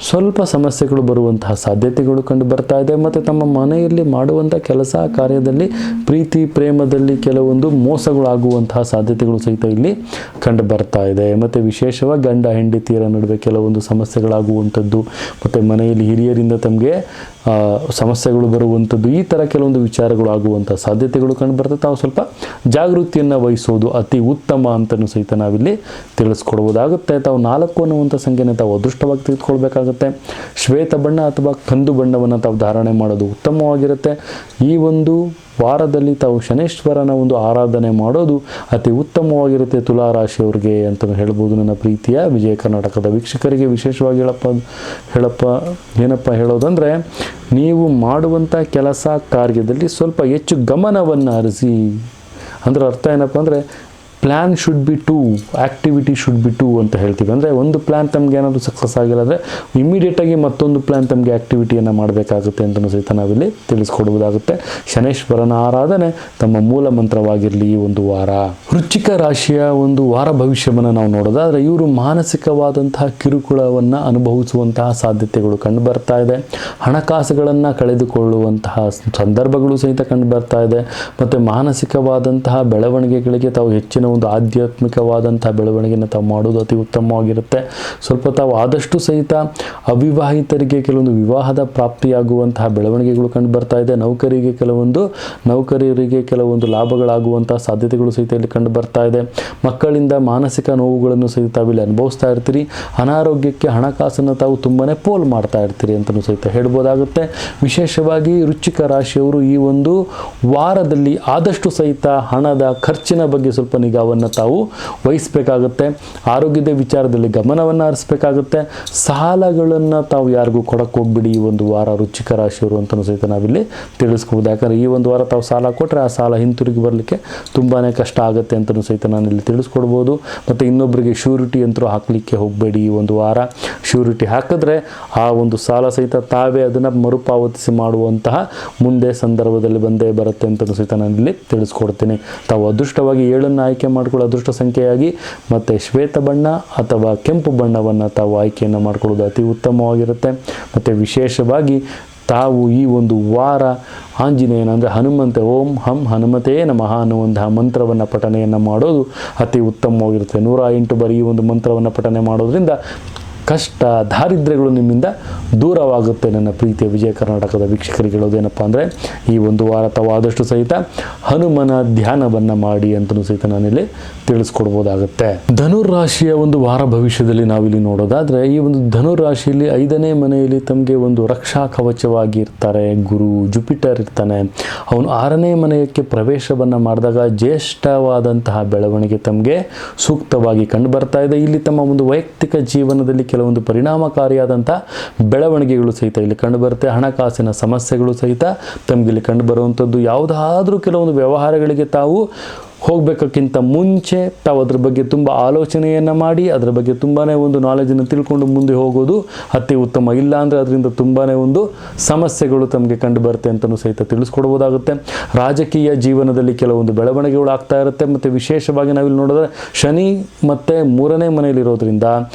ಸ್ವಲ್ಪ ಸಮಸ್ಯೆಗಳು ಬರುವಂತಹ ಸಾಧ್ಯತೆಗಳು ಕಂಡು ಬರ್ತಾ ಇದೆ. ಮತ್ತು ತಮ್ಮ ಮನೆಯಲ್ಲಿ ಮಾಡುವಂಥ ಕೆಲಸ ಕಾರ್ಯದಲ್ಲಿ ಪ್ರೀತಿ ಪ್ರೇಮದಲ್ಲಿ ಕೆಲವೊಂದು ಮೋಸಗಳಾಗುವಂತಹ ಸಾಧ್ಯತೆಗಳು ಸಹಿತ ಇಲ್ಲಿ ಕಂಡು ಬರ್ತಾ ಇದೆ. ಮತ್ತು ವಿಶೇಷವಾಗಿ ಗಂಡ ಹೆಂಡತಿಯರ ನಡುವೆ ಕೆಲವೊಂದು ಸಮಸ್ಯೆಗಳಾಗುವಂಥದ್ದು, ಮತ್ತು ಮನೆಯಲ್ಲಿ ಹಿರಿಯರಿಂದ ತಮಗೆ ಸಮಸ್ಯೆಗಳು ಬರುವಂಥದ್ದು, ಈ ಥರ ಕೆಲವೊಂದು ವಿಚಾರಗಳು ಆಗುವಂಥ ಸಾಧ್ಯತೆಗಳು ಕಂಡು ಬರ್ತದೆ. ತಾವು ಸ್ವಲ್ಪ ಜಾಗೃತಿಯನ್ನು ವಹಿಸೋದು ಅತಿ ಉತ್ತಮ ಅಂತಲೂ ಸಹಿತ ನಾವಿಲ್ಲಿ ತಿಳಿಸ್ಕೊಡ್ಬೋದಾಗುತ್ತೆ. ತಾವು 4 ಅನ್ನುವಂಥ ಸಂಖ್ಯೆನ ತಾವು ಅದೃಷ್ಟವಾಗಿ ತೆಗೆದುಕೊಳ್ಬೇಕಾಗುತ್ತೆ. ಶ್ವೇತ ಬಣ್ಣ ಅಥವಾ ಕಂದು ಬಣ್ಣವನ್ನು ತಾವು ಧಾರಣೆ ಮಾಡೋದು ಉತ್ತಮವಾಗಿರುತ್ತೆ. ಈ ಒಂದು ವಾರದಲ್ಲಿ ತಾವು ಶನೇಶ್ವರನ ಒಂದು ಆರಾಧನೆ ಮಾಡೋದು ಅತಿ ಉತ್ತಮವಾಗಿರುತ್ತೆ ತುಲಾರಾಶಿಯವರಿಗೆ ಅಂತ ಹೇಳ್ಬೋದು. ನನ್ನ ಪ್ರೀತಿಯ ವಿಜಯ ಕರ್ನಾಟಕದ ವೀಕ್ಷಕರಿಗೆ ವಿಶೇಷವಾಗಿ ಏನಪ್ಪ ಹೇಳೋದಂದರೆ, ನೀವು ಮಾಡುವಂಥ ಕೆಲಸ ಕಾರ್ಯದಲ್ಲಿ ಸ್ವಲ್ಪ ಹೆಚ್ಚು ಗಮನವನ್ನು ಹರಿಸಿ. ಅಂದರೆ ಅರ್ಥ ಏನಪ್ಪ ಅಂದರೆ, plan should be to, activity should be to ಅಂತ ಹೇಳ್ತೀವಿ. ಅಂದರೆ ಒಂದು ಪ್ಲ್ಯಾನ್ ತಮಗೆ ಏನಾದರೂ ಸಕ್ಸಸ್ ಆಗಿಲ್ಲ ಅಂದರೆ ಇಮಿಡಿಯೇಟಾಗಿ ಮತ್ತೊಂದು ಪ್ಲ್ಯಾನ್ ತಮಗೆ ಆ್ಯಕ್ಟಿವಿಟಿಯನ್ನು ಮಾಡಬೇಕಾಗುತ್ತೆ ಅಂತಲೂ ಸಹಿತ ನಾವಿಲ್ಲಿ ತಿಳಿಸ್ಕೊಡುವುದಾಗುತ್ತೆ. ಶನೇಶ್ವರನ ಆರಾಧನೆ ತಮ್ಮ ಮೂಲ ಮಂತ್ರವಾಗಿರಲಿ ಈ ಒಂದು ವಾರ. ವೃಶ್ಚಿಕ ರಾಶಿಯ ಒಂದು ವಾರ ಭವಿಷ್ಯವನ್ನು ನಾವು ನೋಡೋದಾದರೆ, ಇವರು ಮಾನಸಿಕವಾದಂತಹ ಕಿರುಕುಳವನ್ನು ಅನುಭವಿಸುವಂತಹ ಸಾಧ್ಯತೆಗಳು ಕಂಡು ಬರ್ತಾ ಇದೆ. ಹಣಕಾಸುಗಳನ್ನು ಕಳೆದುಕೊಳ್ಳುವಂತಹ ಸಂದರ್ಭಗಳು ಸಹಿತ ಕಂಡು ಬರ್ತಾ ಇದೆ. ಮತ್ತು ಮಾನಸಿಕವಾದಂತಹ ಬೆಳವಣಿಗೆಗಳಿಗೆ ತಾವು ಹೆಚ್ಚಿನ ಒಂದು ಆಧ್ಯಾತ್ಮಿಕವಾದಂಥ ಬೆಳವಣಿಗೆಯನ್ನು ತಾವು ಮಾಡೋದು ಅತಿ ಉತ್ತಮವಾಗಿರುತ್ತೆ. ಸ್ವಲ್ಪ ತಾವು ಆದಷ್ಟು ಸಹಿತ ಅವಿವಾಹಿತರಿಗೆ ಕೆಲವೊಂದು ವಿವಾಹದ ಪ್ರಾಪ್ತಿಯಾಗುವಂತಹ ಬೆಳವಣಿಗೆಗಳು ಕಂಡು ಬರ್ತಾ ಇದೆ. ನೌಕರರಿಗೆ ಕೆಲವೊಂದು ಲಾಭಗಳಾಗುವಂಥ ಸಾಧ್ಯತೆಗಳು ಸಹಿತ ಇಲ್ಲಿ ಕಂಡು ಬರ್ತಾ ಇದೆ. ಮಕ್ಕಳಿಂದ ಮಾನಸಿಕ ನೋವುಗಳನ್ನು ಸಹಿತ ತಾವಿಲ್ಲಿ ಅನುಭವಿಸ್ತಾ ಇರ್ತೀರಿ. ಅನಾರೋಗ್ಯಕ್ಕೆ ಹಣಕಾಸನ್ನು ತಾವು ತುಂಬಾ ಪೋಲ್ ಮಾಡ್ತಾ ಇರ್ತೀರಿ ಅಂತಲೂ ಸಹಿತ ಹೇಳ್ಬೋದಾಗುತ್ತೆ. ವಿಶೇಷವಾಗಿ ವೃಶ್ಚಿಕ ರಾಶಿಯವರು ಈ ಒಂದು ವಾರದಲ್ಲಿ ಆದಷ್ಟು ಸಹಿತ ಹಣದ ಖರ್ಚಿನ ಬಗ್ಗೆ ಸ್ವಲ್ಪ ನಿಗಾವನ್ನು ತಾವು ವಹಿಸಬೇಕಾಗುತ್ತೆ. ಆರೋಗ್ಯದ ವಿಚಾರದಲ್ಲಿ ಗಮನವನ್ನು ಹರಿಸಬೇಕಾಗುತ್ತೆ. ಸಾಲಗಳನ್ನು ತಾವು ಯಾರಿಗೂ ಕೊಡಕ್ಕೆ ಹೋಗ್ಬಿಡಿ ಈ ಒಂದು ವಾರ ವೃಶ್ಚಿಕ ರಾಶಿಯವರು ಅಂತಲೂ ಸಹಿತ ನಾವಿಲ್ಲಿ ತಿಳಿಸ್ಕೊಬೋದು. ಯಾಕಂದರೆ ಈ ಒಂದು ವಾರ ತಾವು ಸಾಲ ಕೊಟ್ಟರೆ ಆ ಸಾಲ ಹಿಂತಿರುಗಿ ಬರಲಿಕ್ಕೆ ತುಂಬಾ ಕಷ್ಟ ಆಗುತ್ತೆ ಅಂತಲೂ ಸಹಿತ ನಾನು ಇಲ್ಲಿ ತಿಳಿಸ್ಕೊಡ್ಬೋದು. ಮತ್ತು ಇನ್ನೊಬ್ಬರಿಗೆ ಶ್ಯೂರಿಟಿ ಅಂತೂ ಹಾಕಲಿಕ್ಕೆ ಹೋಗಬೇಡಿ ಈ ಒಂದು ವಾರ. ಶ್ಯೂರಿಟಿ ಹಾಕಿದ್ರೆ ಆ ಒಂದು ಸಾಲ ಸಹಿತ ತಾವೇ ಅದನ್ನು ಮರುಪಾವತಿಸಿ ಮಾಡುವಂತಹ ಮುಂದೆ ಸಂದರ್ಭದಲ್ಲಿ ಬಂದೇ ಬರುತ್ತೆ ಅಂತಲೂ ಸಹಿತ ನಾನು ಇಲ್ಲಿ ತಿಳಿಸ್ಕೊಡ್ತೀನಿ. ತಾವು ಅದೃಷ್ಟವಾಗಿ 7 ಆಯ್ಕೆ ಮಾಡಿಕೊಳ್ಳೋ ಅದೃಷ್ಟ ಸಂಖ್ಯೆಯಾಗಿ, ಮತ್ತು ಶ್ವೇತ ಬಣ್ಣ ಅಥವಾ ಕೆಂಪು ಬಣ್ಣವನ್ನು ತಾವು ಆಯ್ಕೆಯನ್ನು ಮಾಡಿಕೊಳ್ಳೋದು ಅತಿ ಉತ್ತಮವಾಗಿರುತ್ತೆ. ಮತ್ತು ವಿಶೇಷವಾಗಿ ತಾವು ಈ ಒಂದು ವಾರ ಆಂಜನೇಯನ ಅಂದರೆ ಹನುಮಂತ ಓಂ ಹಂ ಹನುಮತೇ ನಮಃ ಅನ್ನುವಂತಹ ಮಂತ್ರವನ್ನು ಪಠನೆಯನ್ನು ಮಾಡೋದು ಅತಿ ಉತ್ತಮವಾಗಿರುತ್ತೆ. 108 ಬಾರಿ ಈ ಒಂದು ಮಂತ್ರವನ್ನು ಪಠನೆ ಮಾಡೋದ್ರಿಂದ ಕಷ್ಟ ದಾರಿದ್ರ್ಯಗಳು ನಿಮ್ಮಿಂದ ದೂರವಾಗುತ್ತೆ. ನನ್ನ ಪ್ರೀತಿಯ ವಿಜಯ ಕರ್ನಾಟಕದ ವೀಕ್ಷಕರಿಗೆ ಹೇಳೋದೇನಪ್ಪ ಅಂದರೆ, ಈ ಒಂದು ವಾರ ತಾವು ಆದಷ್ಟು ಸಹಿತ ಹನುಮನ ಧ್ಯಾನವನ್ನು ಮಾಡಿ ಅಂತಲೂ ಸಹಿತ ನಾನಿಲ್ಲಿ ತಿಳಿಸ್ಕೊಡ್ಬೋದಾಗುತ್ತೆ. ಧನುರಾಶಿಯ ಒಂದು ವಾರ ಭವಿಷ್ಯದಲ್ಲಿ ನಾವಿಲ್ಲಿ ನೋಡೋದಾದರೆ, ಈ ಒಂದು ಧನುರಾಶಿಯಲ್ಲಿ 5ನೇ ಮನೆಯಲ್ಲಿ ತಮಗೆ ಒಂದು ರಕ್ಷಾ ಕವಚವಾಗಿ ಇರ್ತಾರೆ ಗುರು ಜುಪಿಟರ್ ಇರ್ತಾನೆ. ಅವನು 6ನೇ ಮನೆಯಕ್ಕೆ ಪ್ರವೇಶವನ್ನು ಮಾಡಿದಾಗ ಜ್ಯೇಷ್ಠವಾದಂತಹ ಬೆಳವಣಿಗೆ ತಮಗೆ ಸೂಕ್ತವಾಗಿ ಕಂಡು ಬರ್ತಾ ಇದೆ. ಇಲ್ಲಿ ತಮ್ಮ ಒಂದು ವೈಯಕ್ತಿಕ ಜೀವನದಲ್ಲಿ ಕೆಲವೊಂದು ಪರಿಣಾಮಕಾರಿಯಾದಂಥ ಬೆಳವಣಿಗೆಗಳು ಸಹಿತ ಇಲ್ಲಿ ಕಂಡುಬರುತ್ತೆ. ಹಣಕಾಸಿನ ಸಮಸ್ಯೆಗಳು ಸಹಿತ ತಮಗೆ ಇಲ್ಲಿ ಕಂಡುಬರುವಂಥದ್ದು. ಯಾವುದಾದ್ರೂ ಕೆಲವೊಂದು ವ್ಯವಹಾರಗಳಿಗೆ ತಾವು ಹೋಗಬೇಕಕ್ಕಿಂತ ಮುಂಚೆ ತಾವು ಅದ್ರ ಬಗ್ಗೆ ತುಂಬ ಆಲೋಚನೆಯನ್ನು ಮಾಡಿ ಅದರ ಬಗ್ಗೆ ತುಂಬಾ ಒಂದು ನಾಲೆಜನ್ನು ತಿಳ್ಕೊಂಡು ಮುಂದೆ ಹೋಗೋದು ಅತಿ ಉತ್ತಮ. ಇಲ್ಲ ಅಂದರೆ ಅದರಿಂದ ತುಂಬಾ ಒಂದು ಸಮಸ್ಯೆಗಳು ತಮಗೆ ಕಂಡು ಬರುತ್ತೆ ಅಂತಲೂ ಸಹಿತ ತಿಳಿಸ್ಕೊಡ್ಬೋದಾಗುತ್ತೆ. ರಾಜಕೀಯ ಜೀವನದಲ್ಲಿ ಕೆಲವೊಂದು ಬೆಳವಣಿಗೆಗಳು ಆಗ್ತಾ ಇರುತ್ತೆ. ಮತ್ತು ವಿಶೇಷವಾಗಿ ನಾವಿಲ್ಲಿ ನೋಡಿದ್ರೆ ಶನಿ ಮತ್ತು 3ನೇ ಮನೆಯಲ್ಲಿರೋದ್ರಿಂದ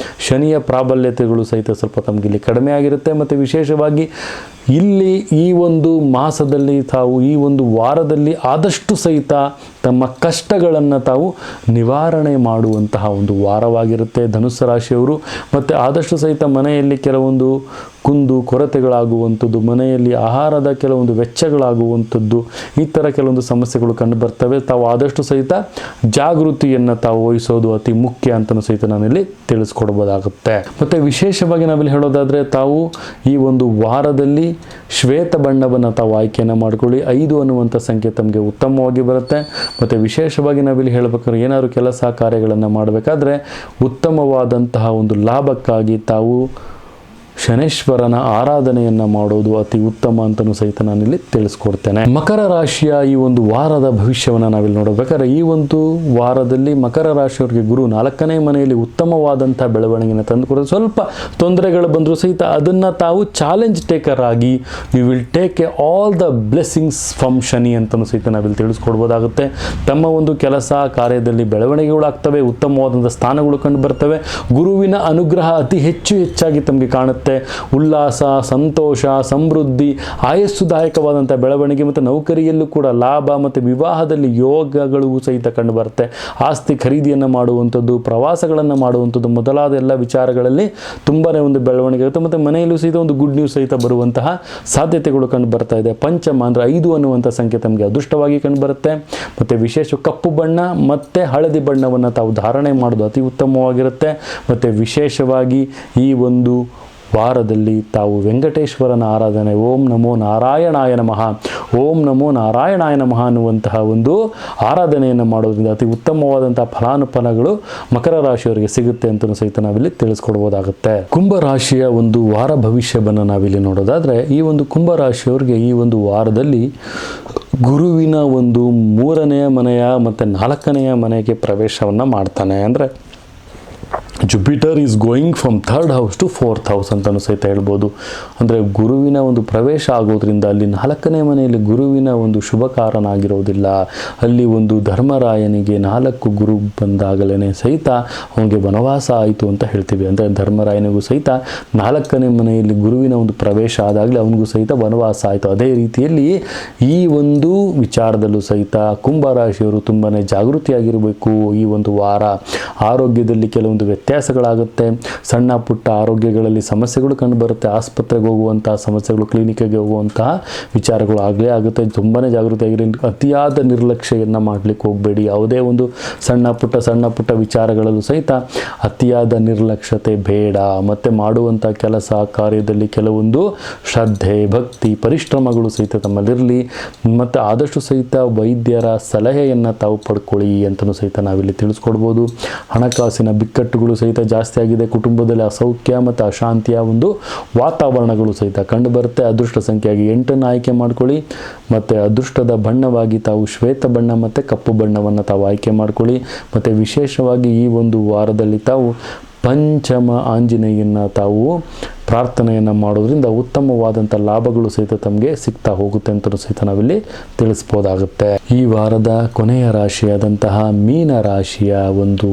ಶನಿಯ ಪ್ರಾಬಲ್ಯತೆಗಳು ಸಹಿತ ಸ್ವಲ್ಪ ತಮಗೆ ಇಲ್ಲಿ ಕಡಿಮೆ ಆಗಿರುತ್ತೆ. ಮತ್ತು ವಿಶೇಷವಾಗಿ ಇಲ್ಲಿ ಈ ಒಂದು ಮಾಸದಲ್ಲಿ ತಾವು ಈ ಒಂದು ವಾರದಲ್ಲಿ ಆದಷ್ಟು ಸಹಿತ ತಮ್ಮ ಕಷ್ಟಗಳನ್ನು ತಾವು ನಿವಾರಣೆ ಮಾಡುವಂತಹ ಒಂದು ವಾರವಾಗಿರುತ್ತೆ ಧನುಸ್ಸು ರಾಶಿಯವರು. ಮತ್ತು ಆದಷ್ಟು ಸಹಿತ ಮನೆಯಲ್ಲಿ ಕೆಲವೊಂದು ಕುಂದು ಕೊರತೆಗಳಾಗುವಂಥದ್ದು, ಮನೆಯಲ್ಲಿ ಆಹಾರದ ಕೆಲವೊಂದು ವೆಚ್ಚಗಳಾಗುವಂಥದ್ದು, ಈ ಥರ ಕೆಲವೊಂದು ಸಮಸ್ಯೆಗಳು ಕಂಡು ಬರ್ತವೆ. ತಾವು ಆದಷ್ಟು ಸಹಿತ ಜಾಗೃತಿಯನ್ನು ತಾವು ವಹಿಸೋದು ಅತಿ ಮುಖ್ಯ ಅಂತಲೂ ಸಹಿತ ನಾನಿಲ್ಲಿ ತಿಳಿಸ್ಕೊಡ್ಬೋದಾಗುತ್ತೆ. ಮತ್ತು ವಿಶೇಷವಾಗಿ ನಾವಿಲ್ಲಿ ಹೇಳೋದಾದರೆ ತಾವು ಈ ಒಂದು ವಾರದಲ್ಲಿ ಶ್ವೇತ ಬಣ್ಣವನ್ನು ತಾವು ಆಯ್ಕೆಯನ್ನು ಮಾಡ್ಕೊಳ್ಳಿ. 5 ಅನ್ನುವಂಥ ಸಂಖ್ಯೆ ತಮಗೆ ಉತ್ತಮವಾಗಿ ಬರುತ್ತೆ. ಮತ್ತು ವಿಶೇಷವಾಗಿ ನಾವಿಲ್ಲಿ ಹೇಳಬೇಕಾದ್ರೆ ಏನಾದರೂ ಕೆಲಸ ಕಾರ್ಯಗಳನ್ನು ಮಾಡಬೇಕಾದ್ರೆ ಉತ್ತಮವಾದಂತಹ ಒಂದು ಲಾಭಕ್ಕಾಗಿ ತಾವು ಶನೇಶ್ವರನ ಆರಾಧನೆಯನ್ನು ಮಾಡೋದು ಅತಿ ಉತ್ತಮ ಅಂತಲೂ ಸಹಿತ ನಾನಿಲ್ಲಿ ತಿಳಿಸ್ಕೊಡ್ತೇನೆ. ಮಕರ ರಾಶಿಯ ಈ ಒಂದು ವಾರದ ಭವಿಷ್ಯವನ್ನು ನಾವಿಲ್ಲಿ ನೋಡಬೇಕಾದ್ರೆ ಈ ಒಂದು ವಾರದಲ್ಲಿ ಮಕರ ರಾಶಿಯವರಿಗೆ ಗುರು 4ನೇ ಮನೆಯಲ್ಲಿ ಉತ್ತಮವಾದಂಥ ಬೆಳವಣಿಗೆಯನ್ನು ತಂದುಕೊಡೋದು. ಸ್ವಲ್ಪ ತೊಂದರೆಗಳು ಬಂದರೂ ಸಹಿತ ಅದನ್ನು ತಾವು ಚಾಲೆಂಜ್ ಟೇಕರ್ ಆಗಿ you will take all the blessings from Shani ಅಂತಲೂ ಸಹಿತ ನಾವಿಲ್ಲಿ ತಿಳಿಸ್ಕೊಡ್ಬೋದಾಗುತ್ತೆ. ತಮ್ಮ ಒಂದು ಕೆಲಸ ಕಾರ್ಯದಲ್ಲಿ ಬೆಳವಣಿಗೆಗಳಾಗ್ತವೆ, ಉತ್ತಮವಾದಂಥ ಸ್ಥಾನಗಳು ಕಂಡು ಬರ್ತವೆ. ಗುರುವಿನ ಅನುಗ್ರಹ ಅತಿ ಹೆಚ್ಚಾಗಿ ತಮಗೆ ಕಾಣುತ್ತೆ. ಉಲ್ಲಾಸ, ಸಂತೋಷ, ಸಮೃದ್ಧಿ, ಆಯಸ್ಸುದಾಯಕವಾದಂಥ ಬೆಳವಣಿಗೆ ಮತ್ತು ನೌಕರಿಯಲ್ಲೂ ಕೂಡ ಲಾಭ ಮತ್ತು ವಿವಾಹದಲ್ಲಿ ಯೋಗಗಳು ಸಹಿತ ಕಂಡು ಬರುತ್ತೆ. ಆಸ್ತಿ ಖರೀದಿಯನ್ನು ಮಾಡುವಂಥದ್ದು, ಪ್ರವಾಸಗಳನ್ನು ಮಾಡುವಂಥದ್ದು ಮೊದಲಾದ ಎಲ್ಲ ವಿಚಾರಗಳಲ್ಲಿ ತುಂಬಾ ಒಂದು ಬೆಳವಣಿಗೆ ಆಗುತ್ತೆ. ಮತ್ತು ಮನೆಯಲ್ಲೂ ಸಹಿತ ಒಂದು ಗುಡ್ ನ್ಯೂಸ್ ಸಹಿತ ಬರುವಂತಹ ಸಾಧ್ಯತೆಗಳು ಕಂಡು ಬರ್ತಾ ಇದೆ. ಪಂಚಮ ಅಂದರೆ 5 ಅನ್ನುವಂಥ ಸಂಖ್ಯೆ ತಮಗೆ ಅದೃಷ್ಟವಾಗಿ ಕಂಡು ಬರುತ್ತೆ. ಮತ್ತು ವಿಶೇಷ ಕಪ್ಪು ಬಣ್ಣ ಮತ್ತು ಹಳದಿ ಬಣ್ಣವನ್ನು ತಾವು ಧಾರಣೆ ಮಾಡೋದು ಅತಿ ಉತ್ತಮವಾಗಿರುತ್ತೆ. ಮತ್ತು ವಿಶೇಷವಾಗಿ ಈ ಒಂದು ವಾರದಲ್ಲಿ ತಾವು ವೆಂಕಟೇಶ್ವರನ ಆರಾಧನೆ ಓಂ ನಮೋ ನಾರಾಯಣಾಯ ನಮಃ, ಓಂ ನಮೋ ನಾರಾಯಣಾಯ ನಮಃ ಅನ್ನುವಂತಹ ಒಂದು ಆರಾಧನೆಯನ್ನು ಮಾಡೋದ್ರಿಂದ ಅತಿ ಉತ್ತಮವಾದಂತಹ ಫಲಾನುಫಲಗಳು ಮಕರ ರಾಶಿಯವರಿಗೆ ಸಿಗುತ್ತೆ ಅಂತಲೂ ಸಹಿತ ನಾವಿಲ್ಲಿ ತಿಳಿಸ್ಕೊಡ್ಬೋದಾಗುತ್ತೆ. ಕುಂಭರಾಶಿಯ ಒಂದು ವಾರ ಭವಿಷ್ಯವನ್ನು ನಾವಿಲ್ಲಿ ನೋಡೋದಾದರೆ ಈ ಒಂದು ಕುಂಭರಾಶಿಯವರಿಗೆ ಈ ಒಂದು ವಾರದಲ್ಲಿ ಗುರುವಿನ ಒಂದು 3ನೇ ಮನೆಯ ಮತ್ತು 4ನೇ ಮನೆಗೆ ಪ್ರವೇಶವನ್ನು ಮಾಡ್ತಾನೆ. ಅಂದರೆ Jupiter is going from 3rd house to 4th house ಅಂತಲೂ ಸಹಿತ ಹೇಳ್ಬೋದು. ಅಂದರೆ ಗುರುವಿನ ಒಂದು ಪ್ರವೇಶ ಆಗೋದ್ರಿಂದ ಅಲ್ಲಿ 4ನೇ ಮನೆಯಲ್ಲಿ ಗುರುವಿನ ಒಂದು ಶುಭಕಾರನಾಗಿರೋದಿಲ್ಲ. ಅಲ್ಲಿ ಒಂದು ಧರ್ಮರಾಯನಿಗೆ 4 ಗುರು ಬಂದಾಗಲೇ ಸಹಿತ ಅವನಿಗೆ ವನವಾಸ ಆಯಿತು ಅಂತ ಹೇಳ್ತೀವಿ. ಅಂದರೆ ಧರ್ಮರಾಯನಿಗೂ ಸಹಿತ 4ನೇ ಮನೆಯಲ್ಲಿ ಗುರುವಿನ ಒಂದು ಪ್ರವೇಶ ಆದಾಗಲೇ ಅವನಿಗೂ ಸಹಿತ ವನವಾಸ ಆಯಿತು. ಅದೇ ರೀತಿಯಲ್ಲಿ ಈ ಒಂದು ವಿಚಾರದಲ್ಲೂ ಸಹಿತ ಕುಂಭರಾಶಿಯವರು ತುಂಬಾ ಜಾಗೃತಿಯಾಗಿರಬೇಕು. ಈ ಒಂದು ವಾರ ಆರೋಗ್ಯದಲ್ಲಿ ಕೆಲವೊಂದು ವ್ಯತ್ಯಾಸಗಳಾಗುತ್ತೆ. ಸಣ್ಣ ಪುಟ್ಟ ಆರೋಗ್ಯಗಳಲ್ಲಿ ಸಮಸ್ಯೆಗಳು ಕಂಡು ಬರುತ್ತೆ. ಆಸ್ಪತ್ರೆಗೆ ಹೋಗುವಂತಹ ಸಮಸ್ಯೆಗಳು, ಕ್ಲಿನಿಕ್ಗೆ ಹೋಗುವಂತಹ ವಿಚಾರಗಳು ಆಗಲೇ ಆಗುತ್ತೆ. ತುಂಬಾ ಜಾಗೃತಿಯಾಗಿರಿ. ಅತಿಯಾದ ನಿರ್ಲಕ್ಷ್ಯವನ್ನು ಮಾಡಲಿಕ್ಕೆ ಹೋಗಬೇಡಿ. ಯಾವುದೇ ಒಂದು ಸಣ್ಣ ಪುಟ್ಟ ವಿಚಾರಗಳಲ್ಲೂ ಸಹಿತ ಅತಿಯಾದ ನಿರ್ಲಕ್ಷ್ಯತೆ ಬೇಡ. ಮತ್ತು ಮಾಡುವಂಥ ಕೆಲಸ ಕಾರ್ಯದಲ್ಲಿ ಕೆಲವೊಂದು ಶ್ರದ್ಧೆ, ಭಕ್ತಿ, ಪರಿಶ್ರಮಗಳು ಸಹಿತ ತಮ್ಮಲ್ಲಿರಲಿ. ಮತ್ತು ಆದಷ್ಟು ಸಹಿತ ವೈದ್ಯರ ಸಲಹೆಯನ್ನು ತಾವು ಪಡ್ಕೊಳ್ಳಿ ಅಂತಲೂ ಸಹಿತ ನಾವಿಲ್ಲಿ ತಿಳಿಸ್ಕೊಡ್ಬೋದು. ಹಣಕಾಸಿನ ಬಿಕ್ಕಟ್ಟುಗಳು ಸಹಿತ ಜಾಸ್ತಿ ಆಗಿದೆ. ಕುಟುಂಬದಲ್ಲಿ ಅಸೌಖ್ಯ ಮತ್ತು ಅಶಾಂತಿಯ ಒಂದು ವಾತಾವರಣಗಳು ಸಹಿತ ಕಂಡು ಬರುತ್ತೆ. ಅದೃಷ್ಟ ಸಂಖ್ಯೆಯಾಗಿ 8 ಆಯ್ಕೆ ಮಾಡ್ಕೊಳ್ಳಿ. ಮತ್ತು ಅದೃಷ್ಟದ ಬಣ್ಣವಾಗಿ ತಾವು ಶ್ವೇತ ಬಣ್ಣ ಮತ್ತು ಕಪ್ಪು ಬಣ್ಣವನ್ನು ತಾವು ಆಯ್ಕೆ ಮಾಡ್ಕೊಳ್ಳಿ. ಮತ್ತು ವಿಶೇಷವಾಗಿ ಈ ಒಂದು ವಾರದಲ್ಲಿ ತಾವು ಪಂಚಮ ಆಂಜನೇಯನ ತಾವು ಪ್ರಾರ್ಥನೆಯನ್ನು ಮಾಡೋದ್ರಿಂದ ಉತ್ತಮವಾದಂಥ ಲಾಭಗಳು ಸಹಿತ ತಮಗೆ ಸಿಗ್ತಾ ಹೋಗುತ್ತೆ ಅಂತಲೂ ಸಹಿತ ನಾವಿಲ್ಲಿ ತಿಳಿಸ್ಬೋದಾಗುತ್ತೆ. ಈ ವಾರದ ಕೊನೆಯ ರಾಶಿಯಾದಂತಹ ಮೀನ ರಾಶಿಯ ಒಂದು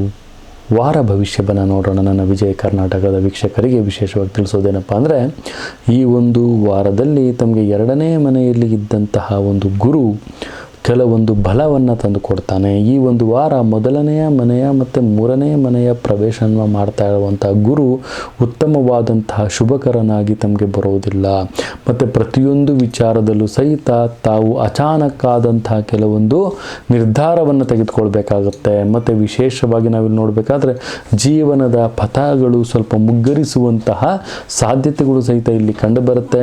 ವಾರ ಭವಿಷ್ಯವನ್ನು ನೋಡೋಣ. ನನ್ನ ವಿಜಯ ಕರ್ನಾಟಕದ ವೀಕ್ಷಕರಿಗೆ ವಿಶೇಷವಾಗಿ ತಿಳಿಸೋದೇನಪ್ಪ ಅಂದರೆ ಈ ಒಂದು ವಾರದಲ್ಲಿ ತಮಗೆ 2ನೇ ಮನೆಯಲ್ಲಿ ಇದ್ದಂತಹ ಒಂದು ಗುರು ಕೆಲವೊಂದು ಬಲವನ್ನು ತಂದು ಕೊಡ್ತಾನೆ. ಈ ಒಂದು ವಾರ 1ನೇ ಮನೆಯ ಮತ್ತು 3ನೇ ಮನೆಯ ಪ್ರವೇಶವನ್ನು ಮಾಡ್ತಾ ಇರುವಂಥ ಗುರು ಉತ್ತಮವಾದಂತಹ ಶುಭಕರನಾಗಿ ತಮಗೆ ಬರೋದಿಲ್ಲ. ಮತ್ತು ಪ್ರತಿಯೊಂದು ವಿಚಾರದಲ್ಲೂ ಸಹಿತ ತಾವು ಅಚಾನಕ್ಕಾದಂತಹ ಕೆಲವೊಂದು ನಿರ್ಧಾರವನ್ನು ತೆಗೆದುಕೊಳ್ಬೇಕಾಗುತ್ತೆ. ಮತ್ತು ವಿಶೇಷವಾಗಿ ನಾವಿಲ್ಲಿ ನೋಡಬೇಕಾದ್ರೆ ಜೀವನದ ಪಥಗಳು ಸ್ವಲ್ಪ ಮುಗ್ಗರಿಸುವಂತಹ ಸಾಧ್ಯತೆಗಳು ಸಹಿತ ಇಲ್ಲಿ ಕಂಡುಬರುತ್ತೆ.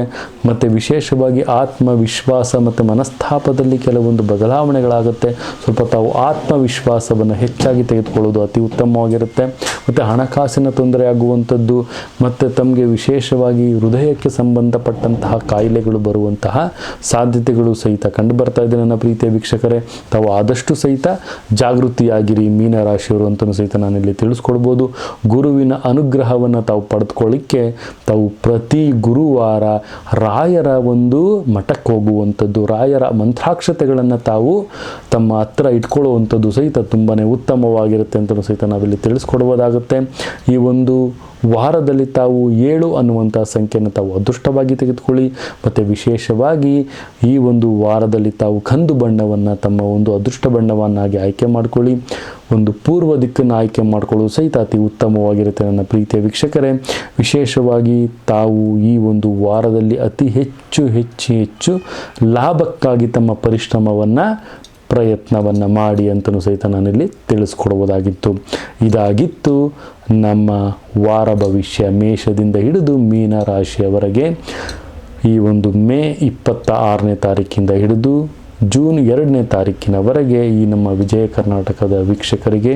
ಮತ್ತು ವಿಶೇಷವಾಗಿ ಆತ್ಮವಿಶ್ವಾಸ ಮತ್ತು ಮನಸ್ತಾಪದಲ್ಲಿ ಕೆಲವೊಂದು ಬದಲಾವಣೆಗಳಾಗುತ್ತೆ. ಸ್ವಲ್ಪ ತಾವು ಆತ್ಮವಿಶ್ವಾಸವನ್ನು ಹೆಚ್ಚಾಗಿ ತೆಗೆದುಕೊಳ್ಳೋದು ಅತಿ ಉತ್ತಮವಾಗಿರುತ್ತೆ. ಮತ್ತು ಹಣಕಾಸಿನ ತೊಂದರೆ ಆಗುವಂಥದ್ದು ಮತ್ತು ತಮಗೆ ವಿಶೇಷವಾಗಿ ಹೃದಯಕ್ಕೆ ಸಂಬಂಧಪಟ್ಟಂತಹ ಕಾಯಿಲೆಗಳು ಬರುವಂತಹ ಸಾಧ್ಯತೆಗಳು ಸಹಿತ ಕಂಡು ಬರ್ತಾ ಇದೆ ನನ್ನ ಪ್ರೀತಿಯ ವೀಕ್ಷಕರೇ. ತಾವು ಆದಷ್ಟು ಸಹಿತ ಜಾಗೃತಿಯಾಗಿರಿ ಮೀನರಾಶಿಯವರು ಅಂತಲೂ ಸಹಿತ ನಾನಿಲ್ಲಿ ತಿಳಿಸ್ಕೊಡ್ಬೋದು. ಗುರುವಿನ ಅನುಗ್ರಹವನ್ನು ತಾವು ಪಡೆದುಕೊಳ್ಳಿಕ್ಕೆ ತಾವು ಪ್ರತಿ ಗುರುವಾರ ರಾಯರ ಒಂದು ಮಠಕ್ಕೆ ಹೋಗುವಂಥದ್ದು, ರಾಯರ ಮಂತ್ರಾಕ್ಷತೆಗಳನ್ನು ತಾವು ತಮ್ಮ ಹತ್ರ ಇಟ್ಕೊಳ್ಳುವಂಥದ್ದು ಸಹಿತ ತುಂಬಾ ಉತ್ತಮವಾಗಿರುತ್ತೆ ಅಂತಲೂ ಸಹಿತ ನಾವಿಲ್ಲಿ ತಿಳಿಸ್ಕೊಡ್ಬೋದಾಗುತ್ತೆ. ಈ ಒಂದು ವಾರದಲ್ಲಿ ತಾವು 7 ಅನ್ನುವಂಥ ಸಂಖ್ಯೆಯನ್ನು ತಾವು ಅದೃಷ್ಟವಾಗಿ ತೆಗೆದುಕೊಳ್ಳಿ. ಮತ್ತು ವಿಶೇಷವಾಗಿ ಈ ಒಂದು ವಾರದಲ್ಲಿ ತಾವು ಕಂದು ಬಣ್ಣವನ್ನು ತಮ್ಮ ಒಂದು ಅದೃಷ್ಟ ಬಣ್ಣವನ್ನಾಗಿ ಆಯ್ಕೆ ಮಾಡಿಕೊಳ್ಳಿ. ಒಂದು ಪೂರ್ವ ದಿಕ್ಕನ್ನು ಆಯ್ಕೆ ಮಾಡಿಕೊಳ್ಳೋದು ಸಹಿತ ಅತಿ ಉತ್ತಮವಾಗಿರುತ್ತೆ ನನ್ನ ಪ್ರೀತಿಯ ವೀಕ್ಷಕರೇ. ವಿಶೇಷವಾಗಿ ತಾವು ಈ ಒಂದು ವಾರದಲ್ಲಿ ಅತಿ ಹೆಚ್ಚು ಲಾಭಕ್ಕಾಗಿ ತಮ್ಮ ಪ್ರಯತ್ನವನ್ನು ಮಾಡಿ ಅಂತಲೂ ಸಹಿತ ನಾನಿಲ್ಲಿ ತಿಳಿಸ್ಕೊಡ್ಬೋದಾಗಿತ್ತು. ಇದಾಗಿತ್ತು ನಮ್ಮ ವಾರ ಭವಿಷ್ಯ ಮೇಷದಿಂದ ಹಿಡಿದು ಮೀನ ರಾಶಿಯವರೆಗೆ. ಈ ಒಂದು ಮೇ 26ನೇ ತಾರೀಕಿಂದ ಹಿಡಿದು ಜೂನ್ 2ನೇ ತಾರೀಕಿನವರೆಗೆ ಈ ನಮ್ಮ ವಿಜಯ ಕರ್ನಾಟಕದ ವೀಕ್ಷಕರಿಗೆ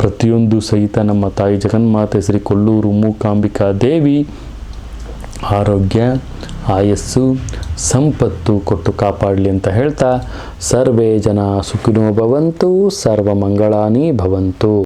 ಪ್ರತಿಯೊಂದು ಸಹಿತ ನಮ್ಮ ತಾಯಿ ಜಗನ್ಮಾತೆ ಶ್ರೀ ಕೊಲ್ಲೂರು ಮೂಕಾಂಬಿಕಾ ದೇವಿ ಆರೋಗ್ಯ, ಆಯಸ್ಸು, ಸಂಪತ್ತು ಕೊಟ್ಟು ಕಾಪಾಡಲಿ ಅಂತ ಹೇಳ್ತಾ ಸರ್ವೇ ಜನ ಸುಖಿನೋ ಭವಂತು, ಸರ್ವಮಂಗಳಾನಿ ಭವಂತು.